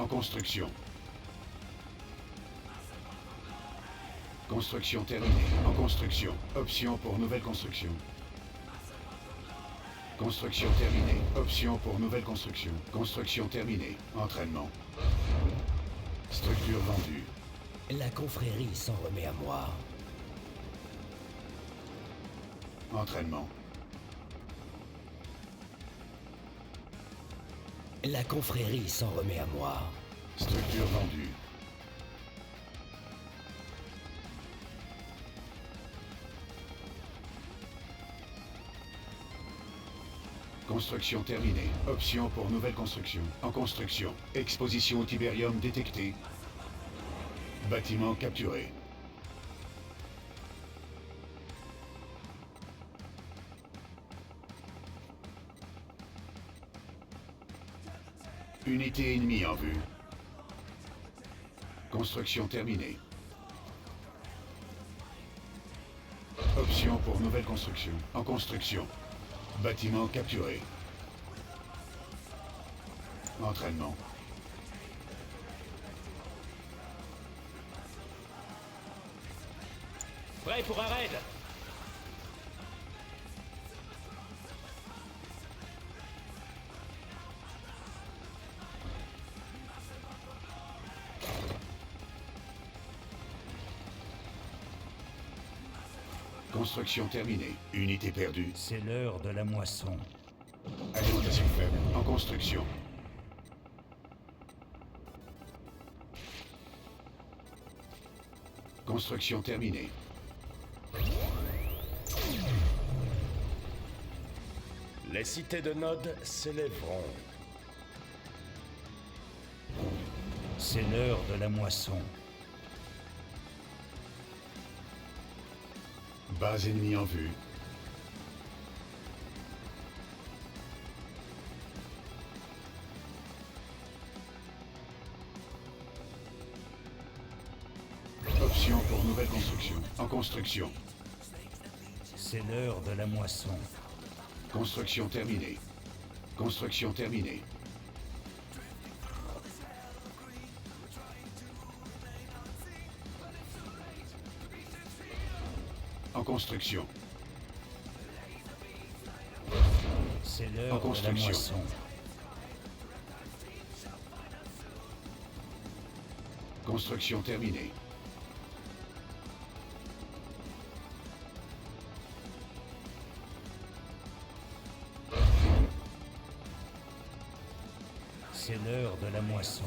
En construction. Construction terminée. En construction. Option pour nouvelle construction. Construction terminée. Option pour nouvelle construction. Construction terminée. Entraînement. Structure vendue. La confrérie s'en remet à moi. Entraînement. La confrérie s'en remet à moi. Structure vendue. Construction terminée. Option pour nouvelle construction. En construction. Exposition au Tiberium détectée. Bâtiment capturé. Unité ennemie en vue. Construction terminée. Option pour nouvelle construction. En construction. Bâtiment capturé. Entraînement. Prêt pour un raid. Construction terminée. Unité perdue. C'est l'heure de la moisson. Alimentation faible. En construction. Construction terminée. Les cités de Nod s'élèveront. C'est l'heure de la moisson. Base ennemie en vue. Option pour nouvelle construction. En construction. C'est l'heure de la moisson. Construction terminée. Construction terminée. En construction. C'est En l'heure de la construction. moisson. Construction terminée. C'est l'heure de la moisson.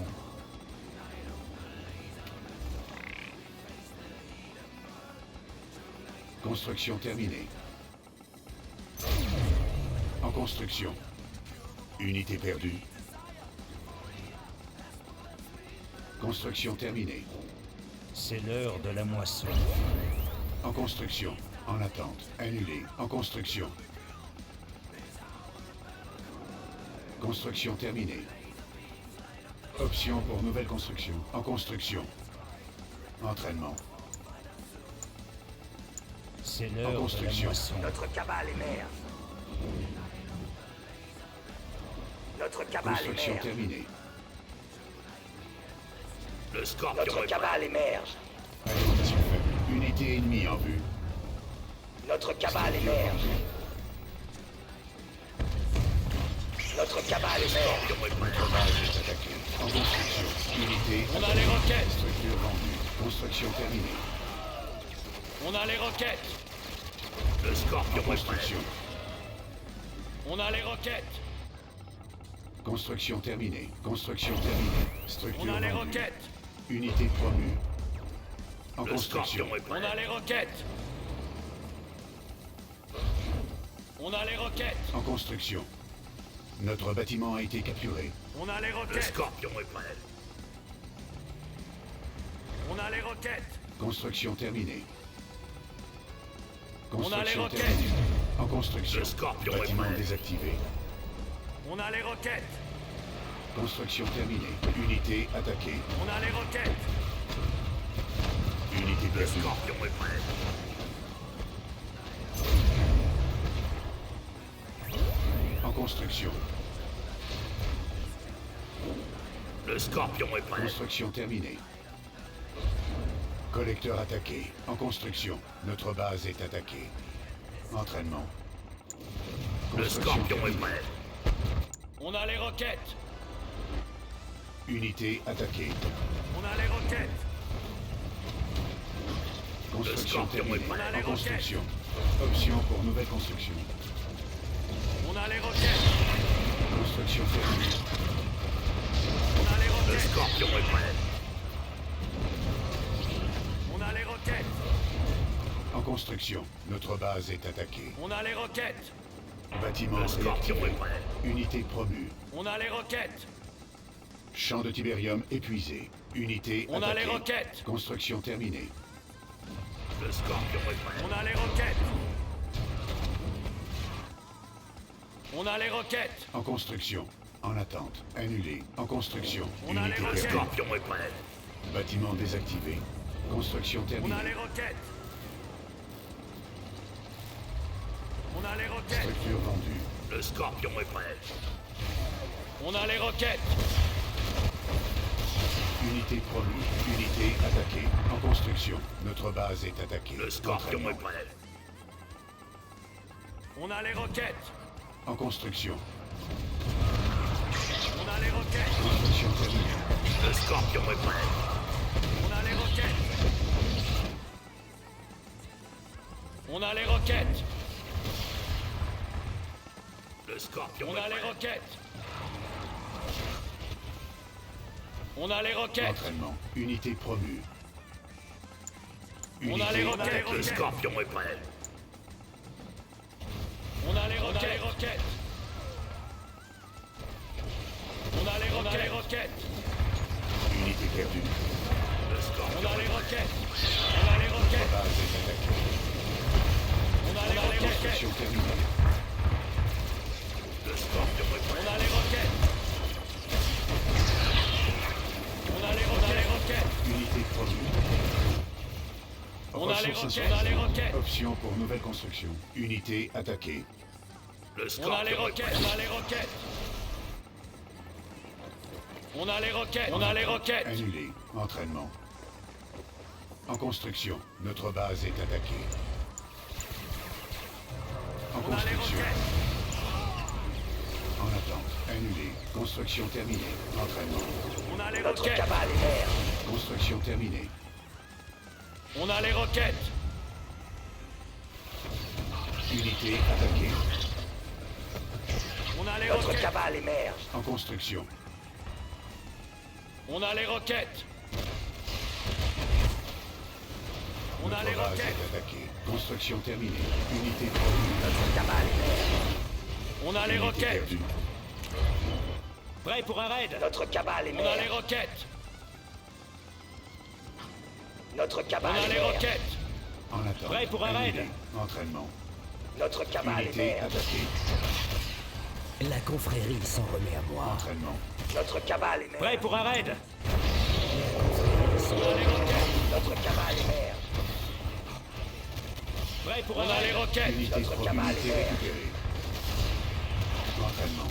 Construction terminée. En construction. Unité perdue. Construction terminée. C'est l'heure de la moisson. En construction. En attente. Annulé. En construction. Construction terminée. Option pour nouvelle construction. En construction. Entraînement. C'est l'heure de la construction. moisson. Notre cabale émerge. Notre cabale Construction émerge. terminée. Le scorpion Notre est cabale émerge. Alimentation faible. Unité ennemie en vue. Notre cabale émerge. Notre cabale émerge. Notre base est attaquée. En construction. Unité. On a les roquettes. Structure vendue. Construction terminée. On a les roquettes. Le scorpion. En construction. On a les roquettes. Construction terminée. Construction terminée. Structure On a les vendue. roquettes. Unité promue. En construction. On a les roquettes. On a les roquettes. En construction. Notre bâtiment a été capturé. On a les Le roquettes. scorpion est prêt. On a les roquettes. Construction terminée. On a les Construction roquettes. terminée. En construction. Le scorpion est Bâtiment prêt. désactivé. On a les roquettes. Construction terminée. Unité attaquée. On a les roquettes. Unité Le perdue. scorpion est prêt. En construction. Le Scorpion est prêt. Construction terminée. Collecteur attaqué. En construction. Notre base est attaquée. Entraînement. Le Construction Scorpion est terminée. prêt. On a les roquettes. Unité attaquée. On a les roquettes. Construction Scorpion est terminée. prêt. En construction. Option pour nouvelle construction. On a les roquettes. Construction terminée. On a les Le roquettes. Scorpion est prêt. On a les roquettes. En construction. Notre base est attaquée. On a les roquettes. Bâtiment Le Scorpion réactivé. est prêt. Unité promue. On a les roquettes. Champ de Tiberium épuisé. Unité On a attaquée. les roquettes. Construction terminée. Le Scorpion est prêt. On a les roquettes. On a les roquettes. En construction. En attente. Annulé. En construction. On a Unité les Le perdue. Scorpion est prêt. Bâtiment désactivé. Construction On terminée. a les roquettes. On a les roquettes. Structure vendue. Le Scorpion est prêt. On a les roquettes. Unité promue. Unité attaquée. En construction. Notre base est attaquée. Le Scorpion Entraînement. est prêt. On a les roquettes. En construction. On a les roquettes. Construction terminée. Le Scorpion est prêt. On a les roquettes. On a les roquettes. Le Scorpion On est a les prêt. roquettes. On a les roquettes. Entraînement. Unité promue. On a les Unité roquettes. attaquée. Le Scorpion est prêt. On a les roquettes. On a les roquettes. On a les roquettes. Unité perdue. Le Scorpion On a les est prêt. roquettes. On a les roquettes. Base est attaquée. On a les roquettes. Construction terminée. Le Scorpion est prêt. On a les roquettes. On a les roquettes. Unité promue. On a les Ressources roquettes. On a les roquettes. Option pour nouvelle construction. Unité attaquée. Le On a Scorpion les est roquettes. prêt. On a les roquettes. On a les roquettes. On a les roquettes. Annulé. Entraînement. En construction. Notre base est attaquée. En On a les construction. roquettes. En attente. Annulé. Construction terminée. Entraînement. On a les Notre roquettes. cabale est mère. Construction terminée. On a les roquettes. Unité attaquée. On a les Notre roquettes. cabale émerge. En construction. On a les roquettes. On a Notre les base roquettes. est attaquée. Construction terminée. Unité promue. Notre cabale émerge. On a les Unité roquettes. perdue. Prêt pour un raid. Notre cabale On a les émerge. roquettes. Notre On cabale a les émerge. roquettes. En attente. Prêt pour un Annulé. raid. Entraînement. Notre cabale Unité émerge. attaquée. La confrérie s'en remet à moi. Entraînement. Notre cabale émerge. Prêt pour un raid. S'en On a les roquettes. Notre cabale émerge. Prêt pour un raid. On a les roquettes. Unité Notre promue. cabale Unité émerge. récupérée. Entraînement.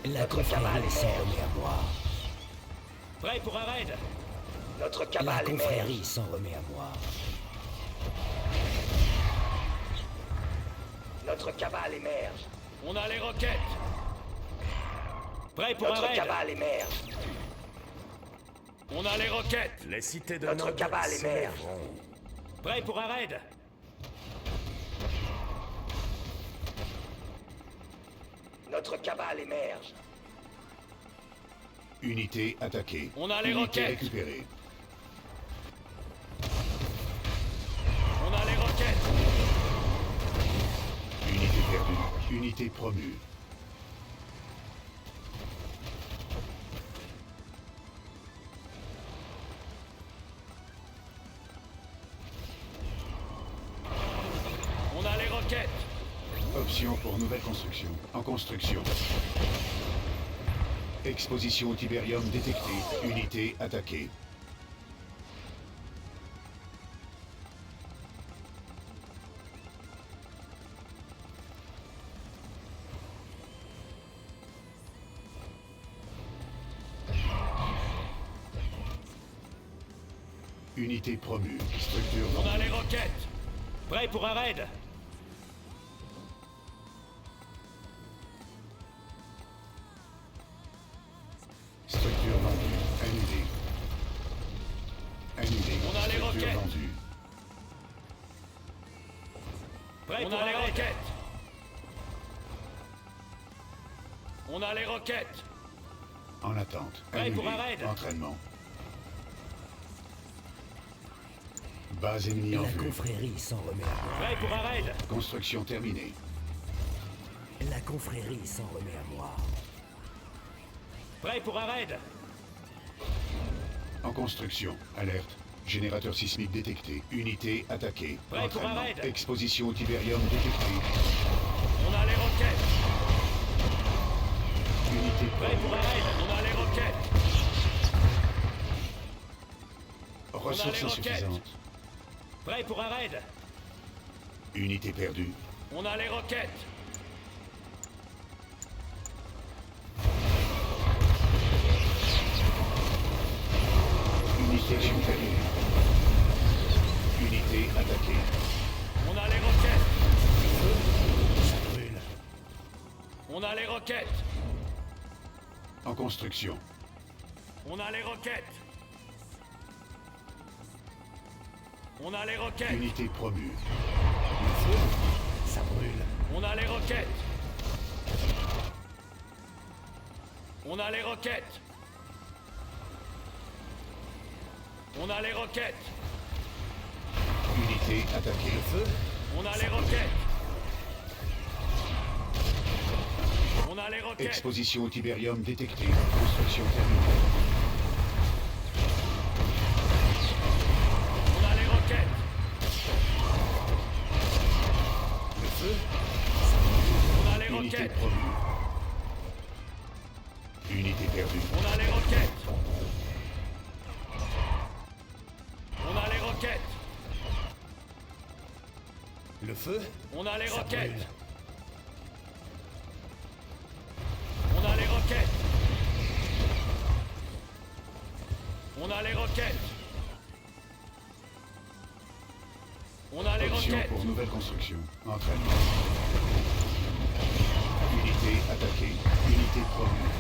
La Notre cabale confrérie s'en émerge. remet à moi. Prêt pour un raid. Notre La cabale émerge. confrérie s'en remet à moi. Notre cabale émerge. On a les roquettes. Prêt pour un Notre raid. cabale émerge. On a les roquettes. Les cités de Notre Nod cabale émerge. s'élèveront. Prêt pour un raid. Notre cabale émerge. Unité attaquée. On a les Unité roquettes. récupérée. On a les roquettes. Unité perdue. Unité promue. On a les roquettes. Option pour nouvelle construction. En construction. Exposition au Tiberium détectée. Unité attaquée. Unité promue. Structure On a vendue. les roquettes. Prêt pour un raid. Structure vendue. Annulée. Annulée. On a les Structure roquettes. vendue. Prêt pour les roquettes. On a les roquettes. En attente. Prêt Annulée. pour un raid. Entraînement. Base ennemie en La vue. confrérie s'en remet à moi. Prêt pour un raid. Construction terminée. La confrérie s'en remet à moi. Prêt pour un raid. En construction. Alerte. Générateur sismique détecté. Unité attaquée. Prêt pour un Entraînement. raid. Exposition au tibérium détectée. On a les roquettes. Unité Prêt pour un raid. On a les roquettes. Ressources les roquettes. insuffisantes. Prêt pour un raid. Unité perdue. On a les roquettes. Unité supérieure. Unité attaquée. On a les roquettes. Ça brûle. On a les roquettes. En construction. On a les roquettes. On a les roquettes. Unité promue. Ça brûle. On a les roquettes. On a les roquettes. On a les roquettes. Unité attaquée. On a les roquettes. On a les roquettes. Exposition au tibérium détectée. Construction terminée. On a les roquettes. Le feu. On a les Unité roquettes. promue. Unité perdue. On a les roquettes. On a les roquettes. Le feu. On a les Ça roquettes. brûle. On a les roquettes. On a les roquettes. On a les Option roquettes. pour nouvelle construction. Entraînement. Unité attaquée. Unité promue.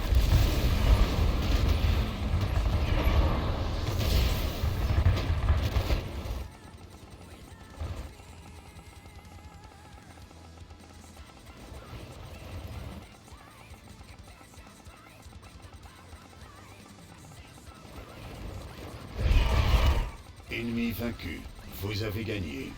Ennemi vaincu. Vous avez gagné.